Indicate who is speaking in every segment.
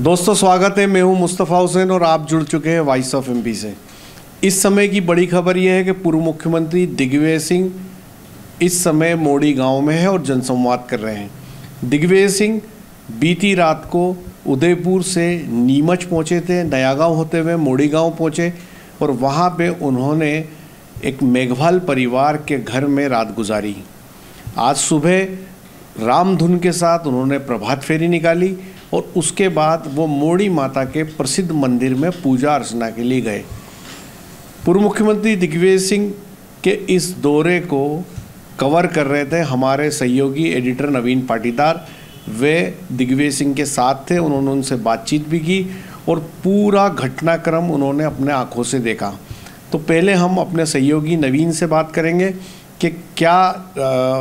Speaker 1: दोस्तों स्वागत है। मैं हूं मुस्तफ़ा हुसैन और आप जुड़ चुके हैं वॉइस ऑफ एमपी से। इस समय की बड़ी खबर यह है कि पूर्व मुख्यमंत्री दिग्विजय सिंह इस समय मोड़ी गांव में है और जनसंवाद कर रहे हैं। दिग्विजय सिंह बीती रात को उदयपुर से नीमच पहुंचे थे, नया गांव होते हुए मोड़ी गांव पहुंचे और वहां पे उन्होंने एक मेघवाल परिवार के घर में रात गुजारी। आज सुबह रामधुन के साथ उन्होंने प्रभात फेरी निकाली और उसके बाद वो मोड़ी माता के प्रसिद्ध मंदिर में पूजा अर्चना के लिए गए। पूर्व मुख्यमंत्री दिग्विजय सिंह के इस दौरे को कवर कर रहे थे हमारे सहयोगी एडिटर नवीन पाटीदार। वे दिग्विजय सिंह के साथ थे, उन्होंने उनसे बातचीत भी की और पूरा घटनाक्रम उन्होंने अपने आंखों से देखा। तो पहले हम अपने सहयोगी नवीन से बात करेंगे कि क्या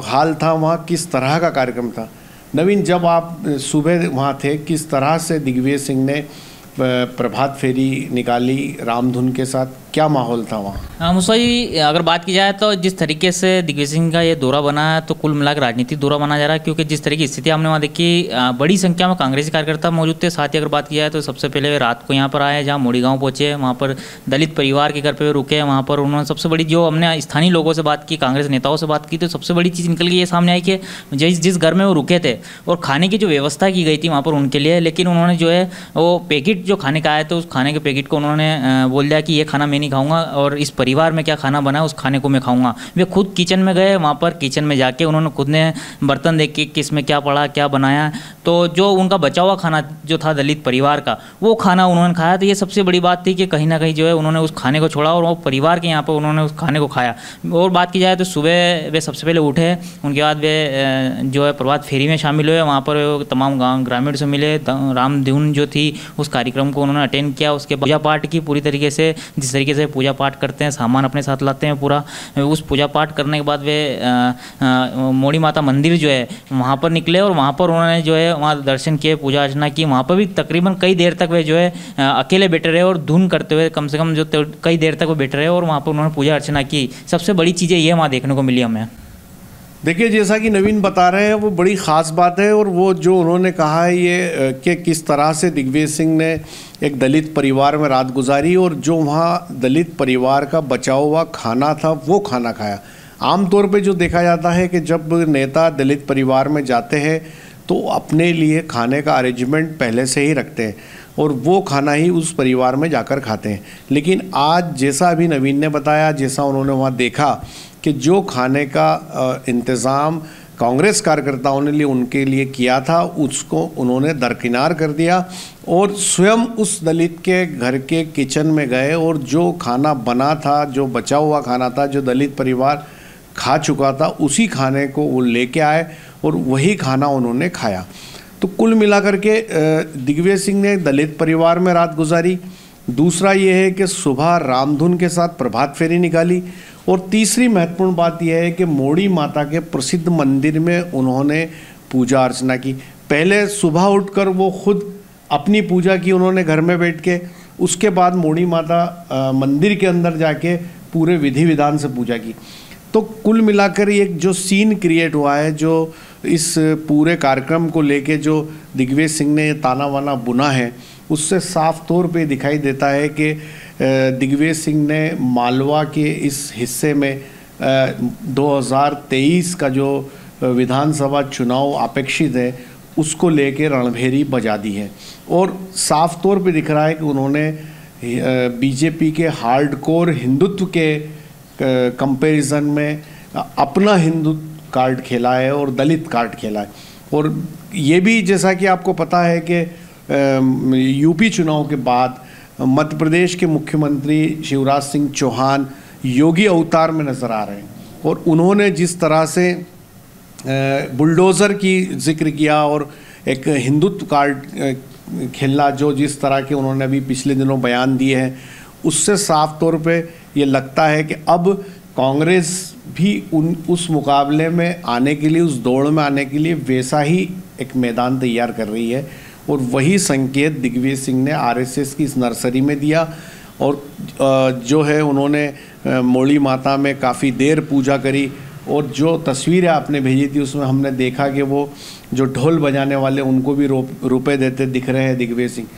Speaker 1: हाल था वहाँ, किस तरह का कार्यक्रम था। नवीन, जब आप सुबह वहाँ थे, किस तरह से दिग्विजय सिंह ने प्रभात फेरी निकाली रामधुन के साथ, क्या माहौल था वहाँ?
Speaker 2: हाँ मुस्तफा जी, अगर बात की जाए तो जिस तरीके से दिग्विजय सिंह का ये दौरा बना है तो कुल मिलाकर राजनीतिक दौरा माना जा रहा है, क्योंकि जिस तरह की स्थिति हमने वहाँ देखी, बड़ी संख्या में कांग्रेसी कार्यकर्ता मौजूद थे। साथ ही अगर बात की जाए तो सबसे पहले वे रात को यहाँ पर आए, जहाँ मोड़ी गाँव पहुँचे, वहाँ पर दलित परिवार के घर पर रुके। वहाँ पर उन्होंने सबसे बड़ी, जो हमने स्थानीय लोगों से बात की, कांग्रेस नेताओं से बात की, तो सबसे बड़ी चीज़ निकल के ये सामने आई कि जिस घर में वो रुके थे और खाने की जो व्यवस्था की गई थी वहाँ पर उनके लिए, लेकिन उन्होंने जो है वो पैकेट जो खाने का आया तो उस खाने के पैकेट को उन्होंने बोल दिया कि ये खाना मैं नहीं खाऊंगा और इस परिवार में क्या खाना बना है उस खाने को मैं खाऊंगा। वे खुद किचन में गए, वहाँ पर किचन में जाके उन्होंने खुद ने बर्तन देख के किस में क्या पड़ा, क्या बनाया, तो जो उनका बचा हुआ खाना जो था दलित परिवार का, वो खाना उन्होंने खाया। तो ये सबसे बड़ी बात थी कि कहीं ना कहीं जो है उन्होंने उस खाने को छोड़ा और वो परिवार के यहाँ पर उन्होंने उस खाने को खाया। और बात की जाए तो सुबह वे सबसे पहले उठे, उनके बाद वे जो है प्रभात फेरी में शामिल हुए। वहाँ पर तमाम गाँव ग्रामीण से मिले, रामधुन जो थी उस कार्यक्रम को उन्होंने अटेंड किया। उसके पूजा पाठ की पूरी तरीके से, जिस तरीके से पूजा पाठ करते हैं, सामान अपने साथ लाते हैं पूरा, उस पूजा पाठ करने के बाद वे मोड़ी माता मंदिर जो है वहाँ पर निकले और वहाँ पर उन्होंने जो है वहाँ दर्शन किए, पूजा अर्चना की। वहाँ पर भी तकरीबन कई देर तक वे जो है अकेले बैठे रहे और धुन करते हुए कम से कम जो कई देर तक वो बैठे रहे और वहाँ पर उन्होंने पूजा अर्चना की। सबसे बड़ी चीज़ें ये वहाँ देखने को मिली हमें।
Speaker 1: देखिए, जैसा कि नवीन बता रहे हैं, वो बड़ी ख़ास बात है और वो जो उन्होंने कहा है ये कि किस तरह से दिग्विजय सिंह ने एक दलित परिवार में रात गुजारी और जो वहाँ दलित परिवार का बचा हुआ खाना था वो खाना खाया। आमतौर पे जो देखा जाता है कि जब नेता दलित परिवार में जाते हैं तो अपने लिए खाने का अरेंजमेंट पहले से ही रखते हैं और वो खाना ही उस परिवार में जाकर खाते हैं। लेकिन आज जैसा अभी नवीन ने बताया, जैसा उन्होंने वहाँ देखा कि जो खाने का इंतज़ाम कांग्रेस कार्यकर्ताओं ने उनके लिए किया था, उसको उन्होंने दरकिनार कर दिया और स्वयं उस दलित के घर के किचन में गए और जो खाना बना था, जो बचा हुआ खाना था, जो दलित परिवार खा चुका था, उसी खाने को वो लेके आए और वही खाना उन्होंने खाया। तो कुल मिलाकर के दिग्विजय सिंह ने दलित परिवार में रात गुजारी। दूसरा ये है कि सुबह रामधुन के साथ प्रभात फेरी निकाली और तीसरी महत्वपूर्ण बात यह है कि मोड़ी माता के प्रसिद्ध मंदिर में उन्होंने पूजा अर्चना की। पहले सुबह उठकर वो खुद अपनी पूजा की उन्होंने घर में बैठ के, उसके बाद मोड़ी माता मंदिर के अंदर जाके पूरे विधि विधान से पूजा की। तो कुल मिलाकर एक जो सीन क्रिएट हुआ है, जो इस पूरे कार्यक्रम को लेके जो दिग्विजय सिंह ने ताना वाना बुना है, उससे साफ तौर पे दिखाई देता है कि दिग्विजय सिंह ने मालवा के इस हिस्से में 2023 का जो विधानसभा चुनाव अपेक्षित है उसको लेके रणभेरी बजा दी है और साफ तौर पे दिख रहा है कि उन्होंने बीजेपी के हार्डकोर हिंदुत्व के कंपैरिजन में अपना हिंदुत्व कार्ड खेला है और दलित कार्ड खेला है। और ये भी जैसा कि आपको पता है कि यूपी चुनाव के बाद मध्य प्रदेश के मुख्यमंत्री शिवराज सिंह चौहान योगी अवतार में नज़र आ रहे हैं और उन्होंने जिस तरह से बुलडोज़र की जिक्र किया और एक हिंदुत्व कार्ड खेलना, जो जिस तरह के उन्होंने अभी पिछले दिनों बयान दिए हैं, उससे साफ तौर पे ये लगता है कि अब कांग्रेस भी उस मुकाबले में आने के लिए, उस दौड़ में आने के लिए वैसा ही एक मैदान तैयार कर रही है और वही संकेत दिग्विजय सिंह ने आरएसएस की इस नर्सरी में दिया और जो है उन्होंने मोड़ी माता में काफ़ी देर पूजा करी और जो तस्वीरें आपने भेजी थी उसमें हमने देखा कि वो जो ढोल बजाने वाले उनको भी रुपए देते दिख रहे हैं दिग्विजय सिंह।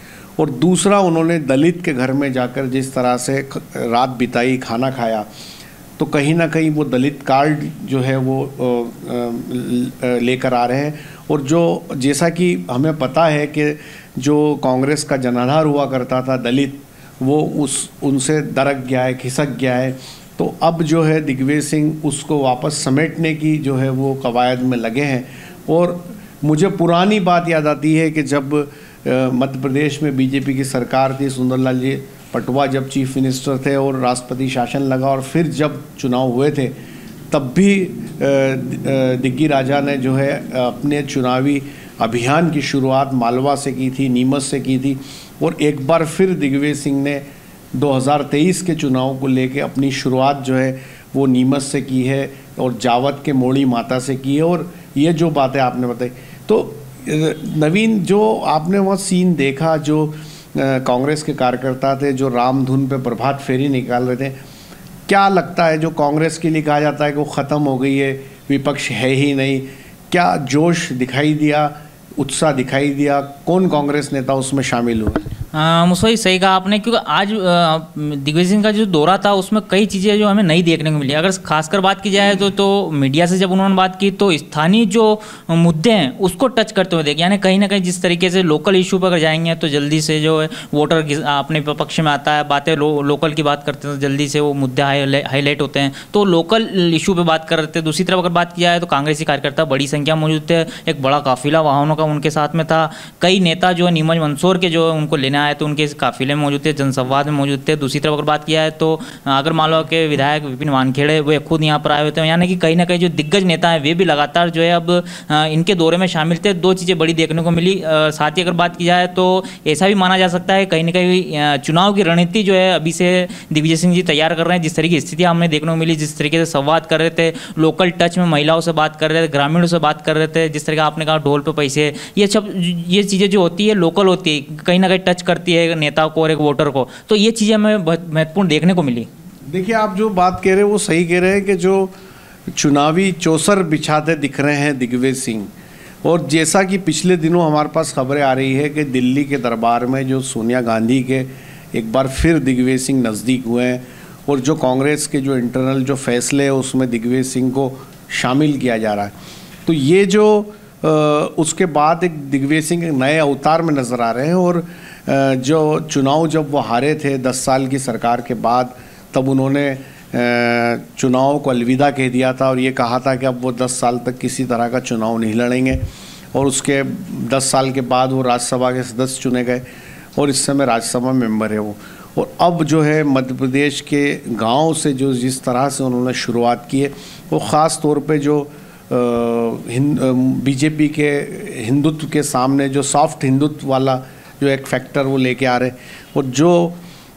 Speaker 1: और दूसरा, उन्होंने दलित के घर में जाकर जिस तरह से रात बिताई, खाना खाया, तो कहीं ना कहीं वो दलित कार्ड जो है वो लेकर आ रहे हैं। और जो जैसा कि हमें पता है कि जो कांग्रेस का जनाधार हुआ करता था दलित, वो उनसे दरक गया है, खिसक गया है। तो अब जो है दिग्विजय सिंह उसको वापस समेटने की जो है वो कवायद में लगे हैं। और मुझे पुरानी बात याद आती है कि जब मध्य प्रदेश में बीजेपी की सरकार थी, सुंदरलाल जी पटवा जब चीफ मिनिस्टर थे और राष्ट्रपति शासन लगा, और फिर जब चुनाव हुए थे तब भी दिग्गी राजा ने जो है अपने चुनावी अभियान की शुरुआत मालवा से की थी, नीमच से की थी। और एक बार फिर दिग्विजय सिंह ने 2023 के चुनाव को लेके अपनी शुरुआत जो है वो नीमच से की है और जावत के मोड़ी माता से की है। और ये जो बातें आपने बताई, तो नवीन, जो आपने वहाँ सीन देखा, जो कांग्रेस के कार्यकर्ता थे जो रामधुन पे प्रभात फेरी निकाल रहे थे, क्या लगता है जो कांग्रेस के लिए कहा जाता है कि वो ख़त्म हो गई है, विपक्ष है ही नहीं, क्या जोश दिखाई दिया, उत्साह दिखाई दिया? कौन कांग्रेस नेता उसमें शामिल हुआ?
Speaker 2: मुझे सही कहा आपने, क्योंकि आज दिग्विजय सिंह का जो दौरा था उसमें कई चीज़ें जो हमें नई देखने को मिली। अगर खासकर बात की जाए तो मीडिया से जब उन्होंने बात की तो स्थानीय जो मुद्दे हैं उसको टच करते हुए देखे, यानी कहीं ना कहीं जिस तरीके से लोकल इशू पर अगर जाएंगे तो जल्दी से जो है वोटर अपने पक्ष में आता है, बातें लोकल की बात करते हैं तो जल्दी से वो मुद्दे हाईलाइट होते हैं, तो लोकल इशू पर बात कर रहे थे। दूसरी तरफ अगर बात की जाए तो कांग्रेसी कार्यकर्ता बड़ी संख्या मौजूद थे, एक बड़ा काफिला वाहनों का उनके साथ में था। कई नेता जो है नीमच मंदसौर के जो उनको लेने आए तो उनके काफिले में मौजूद थे, जनसंवाद में मौजूद थे। दूसरी तरफ अगर बात किया है तो अगर मान लो के विधायक विपिन वानखेड़े वे खुद यहाँ पर आए हुए थे, यानी कि कहीं ना कहीं जो दिग्गज नेता हैं वे भी लगातार जो है अब इनके दौरे में शामिल थे। दो चीज़ें बड़ी देखने को मिली। साथ ही अगर बात की जाए तो ऐसा भी माना जा सकता है कहीं ना कहीं चुनाव की रणनीति जो है अभी से दिग्विजय सिंह जी तैयार कर रहे हैं। जिस तरीके की स्थितियाँ हमने देखने को मिली, जिस तरीके से संवाद कर रहे थे, लोकल टच में महिलाओं से बात कर रहे थे, ग्रामीणों से बात कर रहे थे, जिस तरह आपने कहा ढोल पे पैसे, ये चीज़ें जो होती है लोकल होती है, कहीं ना कहीं टच करती है नेता को और एक वोटर को, तो ये चीज़ें हमें बहुत महत्वपूर्ण देखने को मिली।
Speaker 1: देखिए, आप जो बात कह रहे हैं वो सही कह रहे हैं कि जो चुनावी चौसर बिछाते दिख रहे हैं दिग्विजय सिंह, और जैसा कि पिछले दिनों हमारे पास खबरें आ रही है कि दिल्ली के दरबार में जो सोनिया गांधी के एक बार फिर दिग्विजय सिंह नज़दीक हुए हैं, और जो कांग्रेस के जो इंटरनल जो फैसले है उसमें दिग्विजय सिंह को शामिल किया जा रहा है। तो ये जो उसके बाद एक दिग्विजय सिंह एक नए अवतार में नज़र आ रहे हैं। और जो चुनाव जब वो हारे थे 10 साल की सरकार के बाद, तब उन्होंने चुनाव को अलविदा कह दिया था और ये कहा था कि अब वो 10 साल तक किसी तरह का चुनाव नहीं लड़ेंगे। और उसके 10 साल के बाद वो राज्यसभा के सदस्य चुने गए और इस समय राज्यसभा मेंबर है वो। और अब जो है मध्य प्रदेश के गांव से जो जिस तरह से उन्होंने शुरुआत की है, वो ख़ास तौर पे जो बीजेपी के हिंदुत्व के सामने जो सॉफ्ट हिंदुत्व वाला जो एक फैक्टर वो लेके आ रहे, और जो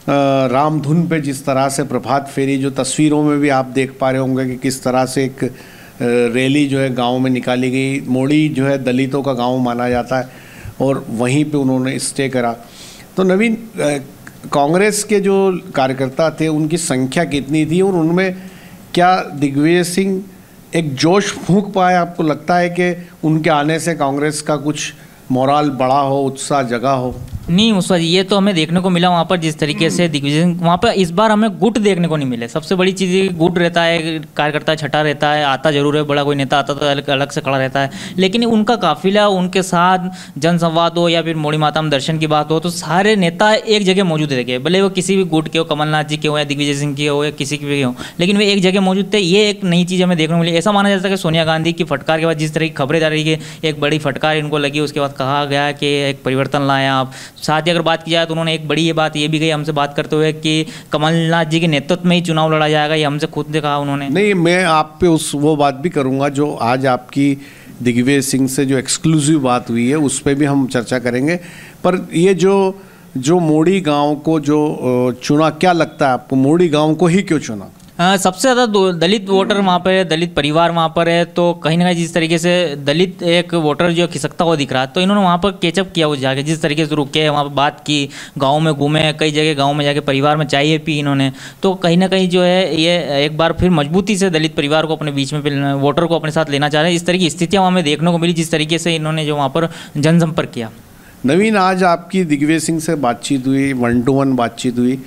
Speaker 1: रामधुन पे जिस तरह से प्रभात फेरी, जो तस्वीरों में भी आप देख पा रहे होंगे कि किस तरह से एक रैली जो है गांव में निकाली गई। मोड़ी जो है दलितों का गांव माना जाता है और वहीं पे उन्होंने स्टे करा। तो नवीन, कांग्रेस के जो कार्यकर्ता थे उनकी संख्या कितनी थी और उनमें क्या दिग्विजय सिंह एक जोश फूंक पाए? आपको लगता है कि उनके आने से कांग्रेस का कुछ मोराल बढ़ा हो, उत्साह जगा हो?
Speaker 2: नहीं मुस्वा जी, ये तो हमें देखने को मिला वहाँ पर जिस तरीके से दिग्विजय सिंह, वहाँ पर इस बार हमें गुट देखने को नहीं मिले। सबसे बड़ी चीज़ गुट रहता है, कार्यकर्ता छठा रहता है, आता जरूर है, बड़ा कोई नेता आता तो अलग से खड़ा रहता है, लेकिन उनका काफिला, उनके साथ जनसंवाद हो या फिर मोड़ी माता में दर्शन की बात हो, तो सारे नेता एक जगह मौजूद थे, भले वो किसी भी गुट के हो, कमलनाथ जी के हो या दिग्विजय सिंह के हो या किसी के भी हो, लेकिन वे एक जगह मौजूद थे। ये एक नई चीज़ हमें देखने को मिली। ऐसा माना जाता है कि सोनिया गांधी की फटकार के बाद जिस तरह की खबरें जा रही है, एक बड़ी फटकार इनको लगी, उसके बाद कहा गया कि एक परिवर्तन लाएं आप। साथ ही अगर बात की तो उन्होंने एक बड़ी ये बात ये भी कही हमसे बात करते हुए कि कमलनाथ जी के नेतृत्व में ही चुनाव लड़ा जाएगा, ये हमसे खुद ने कहा उन्होंने।
Speaker 1: नहीं, मैं आप पे वो बात भी करूंगा जो आज आपकी दिग्विजय सिंह से जो एक्सक्लूसिव बात हुई है उस पर भी हम चर्चा करेंगे। पर ये जो मोड़ी गांव को जो चुना, क्या लगता है आपको, मोड़ी गांव को ही क्यों चुना?
Speaker 2: सबसे ज़्यादा दलित वोटर वहाँ पर है, दलित परिवार वहाँ पर है, तो कहीं ना कहीं जिस तरीके से दलित एक वोटर जो खिसकता हुआ दिख रहा है, तो इन्होंने वहाँ पर कैचअप किया उस जाके, जिस तरीके से रुके वहाँ पर बात की, गांव में घूमे, कई जगह गांव में जाके परिवार में चाय पी इन्होंने, तो कहीं ना कहीं जो है ये एक बार फिर मजबूती से दलित परिवार को अपने बीच में, वोटर को अपने साथ लेना चाह रहे हैं। इस तरह की स्थितियाँ वहाँ में देखने को मिली जिस तरीके से इन्होंने जो वहाँ पर जनसंपर्क किया।
Speaker 1: नवीन, आज आपकी दिग्विजय सिंह से बातचीत हुई, 1-to-1 बातचीत हुई,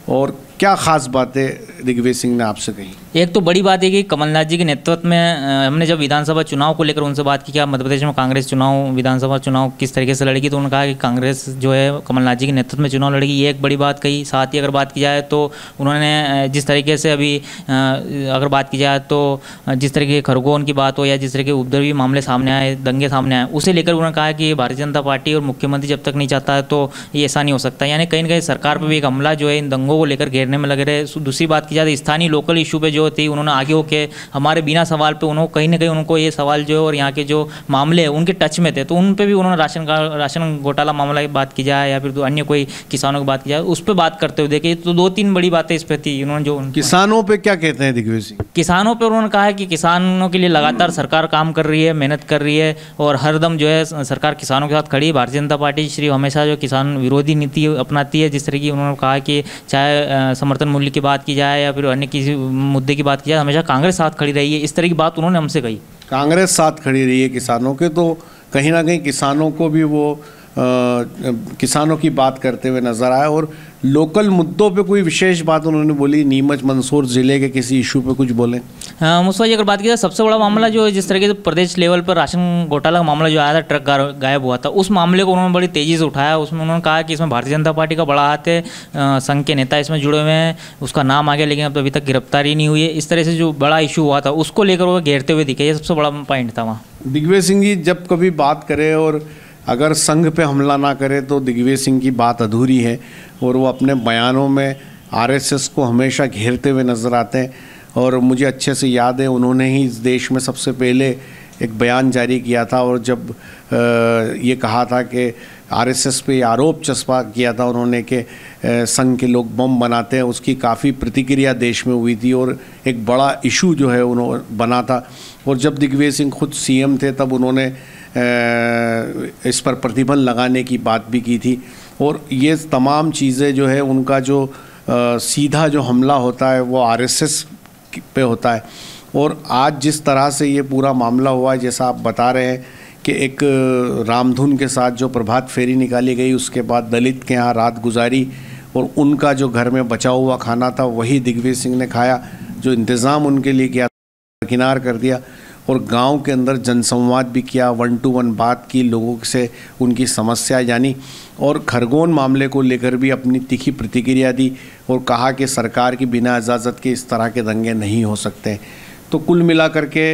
Speaker 1: और क्या खास बातें दिग्विजय सिंह ने आपसे कही?
Speaker 2: एक तो बड़ी बात है कि कमलनाथ जी के नेतृत्व में हमने जब विधानसभा चुनाव को लेकर उनसे बात की कि आप मध्य प्रदेश में कांग्रेस चुनाव, विधानसभा चुनाव किस तरीके से लड़ेगी, तो उन्होंने कहा कि कांग्रेस जो है कमलनाथ जी के नेतृत्व में चुनाव लड़ेगी, ये एक बड़ी बात कही। साथ ही अगर बात की जाए तो उन्होंने जिस तरीके से अभी अगर बात की जाए तो जिस तरीके के खरगोन की बात हो या जिस तरीके के उपद्रवी मामले सामने आए, दंगे सामने आए, उसे लेकर उन्होंने कहा कि भारतीय जनता पार्टी और मुख्यमंत्री जब तक नहीं चाहता है तो ये ऐसा नहीं हो सकता। यानी कहीं ना कहीं सरकार पर भी एक हमला जो है इन दंगों को लेकर घेरने में लगे रहे। दूसरी बात की जाए स्थानीय लोकल इशू पे जो थी, उन्होंने आगे होकर हमारे बिना सवाल पे उन्होंने कहीं ना कहीं उनको ये सवाल जो है और यहाँ के जो मामले हैं उनके टच में थे, तो उन पे भी उन्होंने राशन घोटाला मामला की बात की जाए या फिर अन्य कोई किसानों की बात की जाए, उस पर बात करते हुए देखे। तो 2-3 बड़ी बातें इस पर थी। उन्होंने जो
Speaker 1: किसानों पे क्या कहते हैं दिग्विजय सिंह?
Speaker 2: किसानों पर उन्होंने कहा है कि किसानों के लिए लगातार सरकार काम कर रही है, मेहनत कर रही है और हरदम जो है सरकार किसानों के साथ खड़ी है। भारतीय जनता पार्टी श्री हमेशा जो किसान विरोधी नीति अपनाती है, जिस तरह की उन्होंने कहा कि चाहे समर्थन मूल्य की बात की जाए या फिर अन्य किसी मुद्दे की बात की जाए, हमेशा कांग्रेस साथ खड़ी रही है। इस तरह की बात उन्होंने हमसे कही।
Speaker 1: कांग्रेस साथ खड़ी रही है किसानों के, तो कहीं ना कहीं किसानों को भी वो किसानों की बात करते हुए नजर आए। और लोकल मुद्दों पे कोई विशेष बात उन्होंने बोली? नीमच मंदसौर ज़िले के किसी इशू पे कुछ बोले?
Speaker 2: मुस्तफा जी, अगर बात की जाए सबसे बड़ा मामला जो जिस तरीके से प्रदेश लेवल पर राशन घोटाला का मामला जो आया था, ट्रक गायब हुआ था, उस मामले को उन्होंने बड़ी तेज़ी से उठाया। उसमें उन्होंने कहा कि इसमें भारतीय जनता पार्टी का बड़ा हाथ है, संघ के नेता इसमें जुड़े हुए हैं, उसका नाम आ गया लेकिन अब अभी तक गिरफ्तारी नहीं हुई है। इस तरह से जो बड़ा इशू हुआ था उसको लेकर वो घेरते हुए दिखे, ये सबसे बड़ा पॉइंट था वहाँ।
Speaker 1: दिग्विजय सिंह जी जब कभी बात करें और अगर संघ पे हमला ना करे तो दिग्विजय सिंह की बात अधूरी है, और वो अपने बयानों में आरएसएस को हमेशा घेरते हुए नज़र आते हैं। और मुझे अच्छे से याद है उन्होंने ही इस देश में सबसे पहले एक बयान जारी किया था, और जब ये कहा था कि आरएसएस पे आरोप चस्पा किया था उन्होंने कि संघ के लोग बम बनाते हैं, उसकी काफ़ी प्रतिक्रिया देश में हुई थी और एक बड़ा इशू जो है उन्होंने बना था। और जब दिग्विजय सिंह खुद सीएम थे तब उन्होंने इस पर प्रतिबंध लगाने की बात भी की थी। और ये तमाम चीज़ें जो है उनका जो सीधा जो हमला होता है वो आरएसएस पे होता है। और आज जिस तरह से ये पूरा मामला हुआ है, जैसा आप बता रहे हैं कि एक रामधुन के साथ जो प्रभात फेरी निकाली गई, उसके बाद दलित के यहाँ रात गुजारी और उनका जो घर में बचा हुआ खाना था वही दिग्विजय सिंह ने खाया, जो इंतज़ाम उनके लिए किया किनार कर दिया। और गांव के अंदर जनसंवाद भी किया, 1-to-1 बात की, लोगों से उनकी समस्या जानी, और खरगोन मामले को लेकर भी अपनी तीखी प्रतिक्रिया दी और कहा कि सरकार की बिना इजाज़त के इस तरह के दंगे नहीं हो सकते। तो कुल मिलाकर के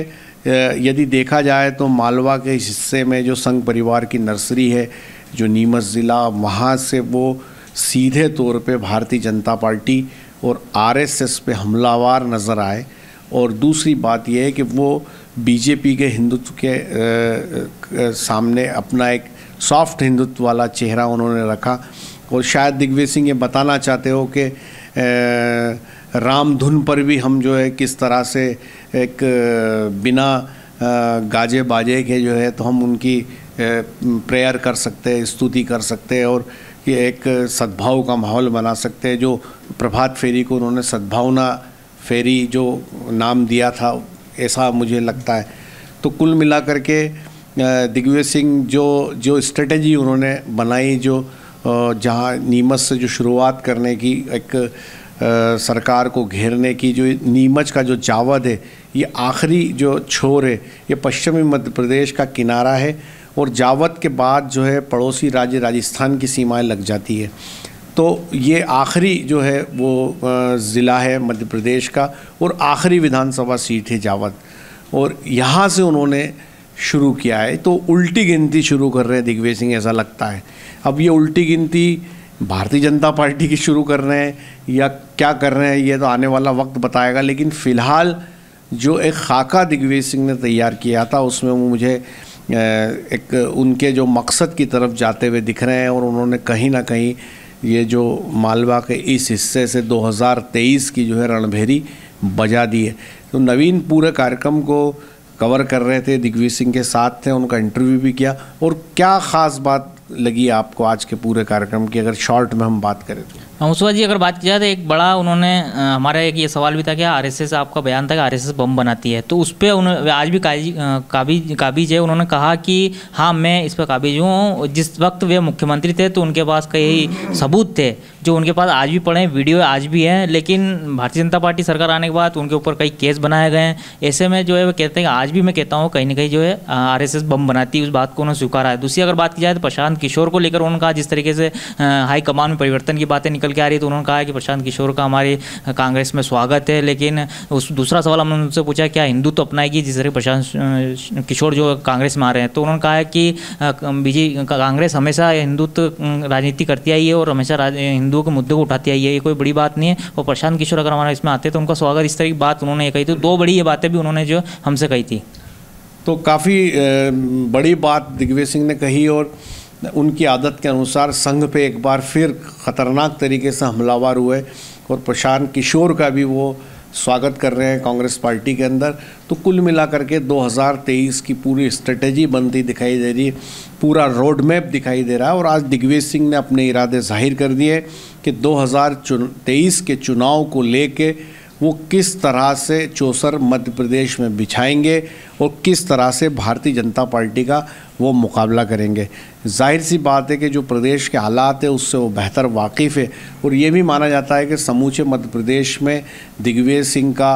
Speaker 1: यदि देखा जाए तो मालवा के इस हिस्से में जो संघ परिवार की नर्सरी है, जो नीमच ज़िला, वहाँ से वो सीधे तौर पे भारतीय जनता पार्टी और आरएसएस पे हमलावर नज़र आए। और दूसरी बात यह है कि वो बीजेपी के हिंदुत्व के सामने अपना एक सॉफ्ट हिंदुत्व वाला चेहरा उन्होंने रखा। और शायद दिग्विजय सिंह ये बताना चाहते हो कि रामधुन पर भी हम जो है किस तरह से एक बिना गाजे बाजे के जो है तो हम उनकी प्रेयर कर सकते हैं, स्तुति कर सकते हैं और ये एक सद्भाव का माहौल बना सकते हैं। जो प्रभात फेरी को उन्होंने सद्भावना फेरी जो नाम दिया था, ऐसा मुझे लगता है। तो कुल मिलाकर के दिग्विजय सिंह जो स्ट्रेटजी उन्होंने बनाई, जो जहां नीमच से जो शुरुआत करने की, एक सरकार को घेरने की, जो नीमच का जो जावद है, ये आखिरी जो छोर है, ये पश्चिमी मध्य प्रदेश का किनारा है और जावद के बाद जो है पड़ोसी राज्य राजस्थान की सीमाएं लग जाती है। तो ये आखिरी जो है वो ज़िला है मध्य प्रदेश का और आखिरी विधानसभा सीट है जावद, और यहाँ से उन्होंने शुरू किया है। तो उल्टी गिनती शुरू कर रहे हैं दिग्विजय सिंह, ऐसा लगता है। अब ये उल्टी गिनती भारतीय जनता पार्टी की शुरू कर रहे हैं या क्या कर रहे हैं, ये तो आने वाला वक्त बताएगा। लेकिन फ़िलहाल जो एक खाका दिग्विजय सिंह ने तैयार किया था उसमें वो मुझे एक उनके जो मकसद की तरफ जाते हुए दिख रहे हैं। और उन्होंने कहीं ना कहीं ये जो मालवा के इस हिस्से से 2023 की जो है रणभेरी बजा दी है। तो नवीन पूरे कार्यक्रम को कवर कर रहे थे, दिग्विजय सिंह के साथ थे, उनका इंटरव्यू भी किया। और क्या ख़ास बात लगी आपको आज के पूरे कार्यक्रम की, अगर शॉर्ट में हम बात करें तो?
Speaker 2: मुस्तफा जी, अगर बात की जाए तो एक बड़ा उन्होंने हमारा एक ये सवाल भी था कि आरएसएस, आपका बयान था कि आरएसएस बम बनाती है, तो उस पर उन्होंने आज भी काबिज है। उन्होंने कहा कि हाँ, मैं इस पर काबिज हूँ। जिस वक्त वे मुख्यमंत्री थे तो उनके पास कई सबूत थे जो उनके पास आज भी पड़े हैं, वीडियो आज भी हैं, लेकिन भारतीय जनता पार्टी सरकार आने के बाद उनके ऊपर कई केस बनाए गए हैं। ऐसे में जो है वो कहते हैं कि आज भी मैं कहता हूँ कहीं ना कहीं जो है आरएसएस बम बनाती है, उस बात को उन्होंने स्वीकारा है। दूसरी अगर बात की जाए तो प्रशांत किशोर को लेकर उन्होंने कहा, जिस तरीके से हाई कमान में परिवर्तन की बातें निकल के आ रही है, तो उन्होंने कहा कि प्रशांत किशोर का हमारी कांग्रेस में स्वागत है। लेकिन उस दूसरा सवाल हमने उनसे पूछा, क्या हिंदुत्व अपनाएगी जिस तरह प्रशांत किशोर जो कांग्रेस में आ रहे हैं? तो उन्होंने कहा है कि कांग्रेस हमेशा हिंदुत्व राजनीति करती आई है और हमेशा हिंदुओं के मुद्दे को उठाती आई है, ये कोई बड़ी बात नहीं है। और प्रशांत किशोर अगर हमारा इसमें आते तो उनका स्वागत, इस तरह की बात उन्होंने कही थी। दो बड़ी ये बातें भी उन्होंने जो हमसे कही थी।
Speaker 1: तो काफ़ी बड़ी बात दिग्विजय सिंह ने कही और उनकी आदत के अनुसार संघ पे एक बार फिर ख़तरनाक तरीके से हमलावर हुए और प्रशांत किशोर का भी वो स्वागत कर रहे हैं कांग्रेस पार्टी के अंदर। तो कुल मिलाकर के 2023 की पूरी स्ट्रेटेजी बनती दिखाई दे रही है, पूरा रोड मैप दिखाई दे रहा है। और आज दिग्विजय सिंह ने अपने इरादे जाहिर कर दिए कि 2023 के चुनाव को लेके वो किस तरह से चौसर मध्य प्रदेश में बिछाएंगे और किस तरह से भारतीय जनता पार्टी का वो मुकाबला करेंगे। जाहिर सी बात है कि जो प्रदेश के हालात है उससे वो बेहतर वाकिफ़ है और ये भी माना जाता है कि समूचे मध्य प्रदेश में दिग्विजय सिंह का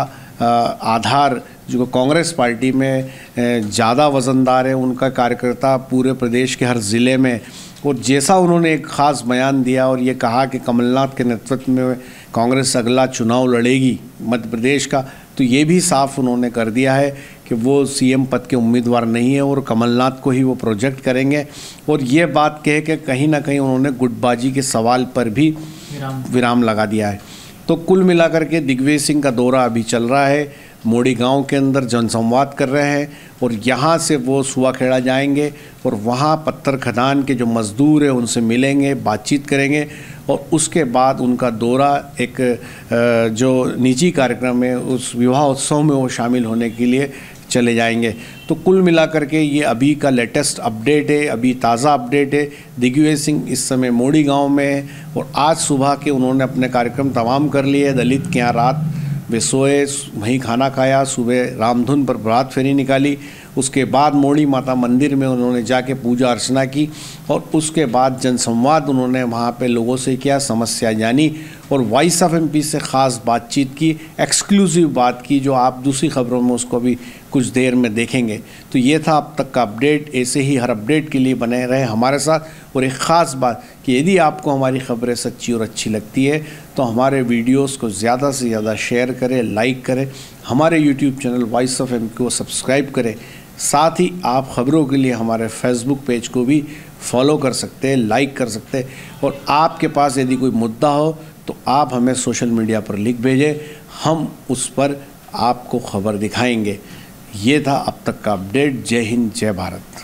Speaker 1: आधार जो कांग्रेस पार्टी में ज़्यादा वज़नदार है, उनका कार्यकर्ता पूरे प्रदेश के हर ज़िले में। और जैसा उन्होंने एक ख़ास बयान दिया और ये कहा कि कमलनाथ के नेतृत्व में कांग्रेस अगला चुनाव लड़ेगी मध्य प्रदेश का, तो ये भी साफ उन्होंने कर दिया है कि वो सीएम पद के उम्मीदवार नहीं है और कमलनाथ को ही वो प्रोजेक्ट करेंगे। और ये बात कहे कि कहीं ना कहीं उन्होंने गुटबाजी के सवाल पर भी विराम लगा दिया है। तो कुल मिलाकर के दिग्विजय सिंह का दौरा अभी चल रहा है, मोड़ी गांव के अंदर जनसंवाद कर रहे हैं और यहाँ से वो सुवाखेड़ा जाएंगे और वहाँ पत्थर खदान के जो मज़दूर हैं उनसे मिलेंगे, बातचीत करेंगे और उसके बाद उनका दौरा एक जो निजी कार्यक्रम है उस विवाह उत्सव में वो शामिल होने के लिए चले जाएंगे। तो कुल मिलाकर के ये अभी का लेटेस्ट अपडेट है, अभी ताज़ा अपडेट है। दिग्विजय सिंह इस समय मोड़ी गांव में है और आज सुबह के उन्होंने अपने कार्यक्रम तमाम कर लिए। दलित के यहाँ रात वे सोए, वहीं खाना खाया, सुबह रामधुन पर प्रभात फेरी निकाली, उसके बाद मोड़ी माता मंदिर में उन्होंने जाके पूजा अर्चना की और उसके बाद जनसंवाद उन्होंने वहाँ पे लोगों से किया, समस्या जानी और वॉइस ऑफ एमपी से ख़ास बातचीत की, एक्सक्लूसिव बात की, जो आप दूसरी खबरों में उसको भी कुछ देर में देखेंगे। तो ये था अब तक का अपडेट। ऐसे ही हर अपडेट के लिए बने रहे हमारे साथ। और एक ख़ास बात कि यदि आपको हमारी खबरें सच्ची और अच्छी लगती है तो हमारे वीडियोस को ज़्यादा से ज़्यादा शेयर करें, लाइक करें, हमारे YouTube channel voice of MP को सब्सक्राइब करें। साथ ही आप खबरों के लिए हमारे फेसबुक पेज को भी फॉलो कर सकते हैं, लाइक कर सकते हैं। और आपके पास यदि कोई मुद्दा हो तो आप हमें सोशल मीडिया पर लिख भेजें, हम उस पर आपको खबर दिखाएंगे। ये था अब तक का अपडेट। जय हिंद, जय भारत।